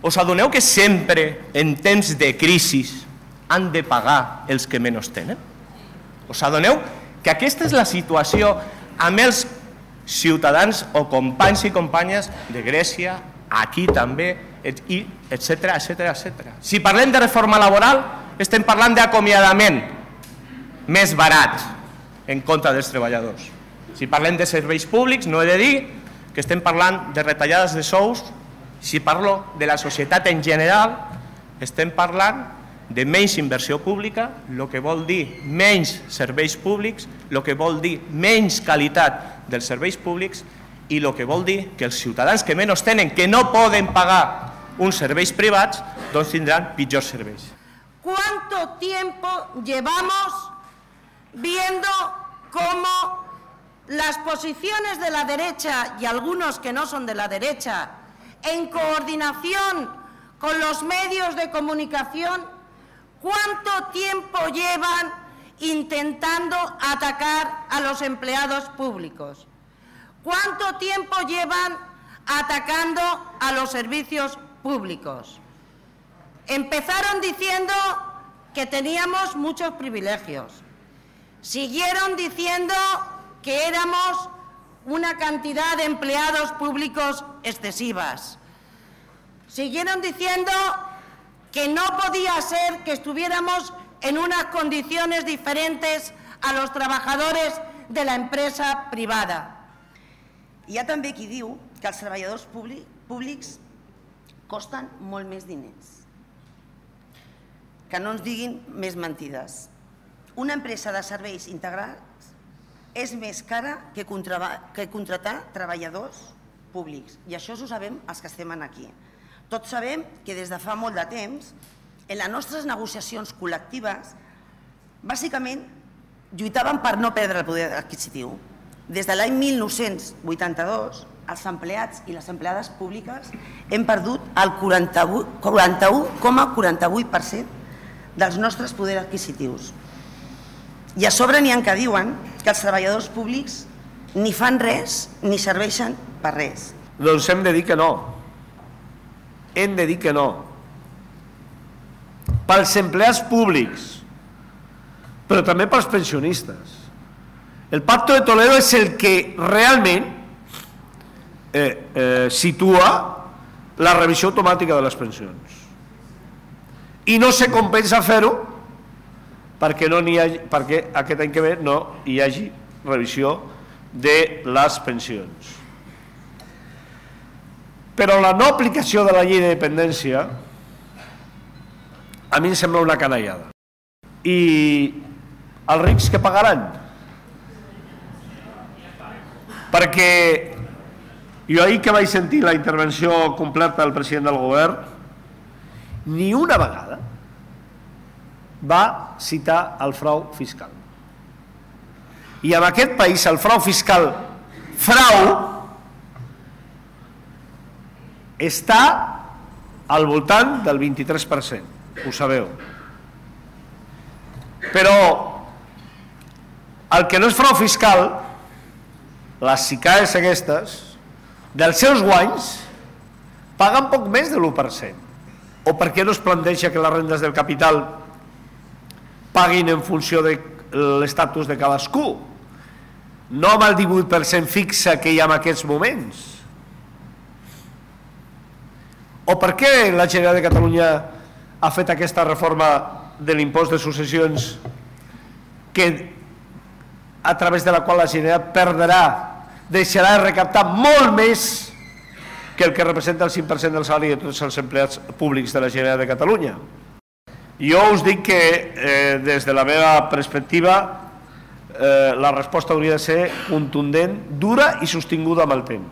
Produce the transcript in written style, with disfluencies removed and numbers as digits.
Us adoneu que sempre, en temps de crisi, han de pagar els que menys tenen? Us adoneu que aquesta és la situació amb els ciutadans o companys i companyes de Grècia, aquí també, etcètera, etcètera, etcètera. Si parlem de reforma laboral, estem parlant d'acomiadament més barat en contra dels treballadors. Si parlem de serveis públics, no he de dir que estem parlant de retallades de sous. Si parlo de la societat en general, estem parlant de menys inversió pública, el que vol dir menys serveis públics, el que vol dir menys qualitat dels serveis públics i el que vol dir que els ciutadans que menys tenen, que no poden pagar uns serveis privats, doncs tindran pitjors serveis. ¿Cuánto tiempo llevamos viendo cómo las posiciones de la derecha y algunos que no son de la derecha, en coordinación con los medios de comunicación, cuánto tiempo llevan intentando atacar a los empleados públicos? ¿Cuánto tiempo llevan atacando a los servicios públicos? Empezaron diciendo que teníamos muchos privilegios. Siguieron diciendo que éramos una cantidad de empleados públicos excesivas. Siguieron diciendo que no podía ser que estuviéramos en unas condiciones diferentes a los trabajadores de la empresa privada. Hi ha també qui diu que els treballadors públics costen molt més diners. Que no ens diguin més mentides. Una empresa de serveis integrats és més cara que contratar treballadors públics. I això ho sabem els que estem aquí. Tots sabem que des de fa molt de temps, en les nostres negociacions col·lectives, bàsicament lluitaven per no perdre el poder adquisitiu. Des de l'any 1982, els empleats i les empleades públiques hem perdut el 41,48% dels nostres poders adquisitius. I a sobre n'hi ha que diuen que els treballadors públics ni fan res ni serveixen per res. Doncs hem de dir que no. Hem de dir que no. Pels empleats públics, però també pels pensionistes. El Pacto de Toledo és el que realment situa la revisió automàtica de les pensions. I no se compensa fer-ho perquè aquest any que ve no hi hagi revisió de les pensions. Però la no aplicació de la llei de dependència a mi em sembla una canallada. I els rics què pagaran? Perquè jo ahir que vaig sentir la intervenció completa del president del govern, ni una vegada va citar el frau fiscal. I en aquest país el frau fiscal, està al voltant del 23%, ho sabeu. Però el que no és frau fiscal, les sicades aquestes, dels seus guanys, paguen poc més de l'1%. O per què no es planteja que les rendes del capital paguin en funció de l'estatus de cadascú, no amb el 18% fixe que hi ha en aquests moments? O per què la Generalitat de Catalunya ha fet aquesta reforma de l'impost de successions a través de la qual la Generalitat deixarà de recaptar molt més que el que representa el 5% del salari de tots els empleats públics de la Generalitat de Catalunya? Jo us dic que des de la meva perspectiva la resposta hauria de ser contundent, dura i sostinguda amb el temps.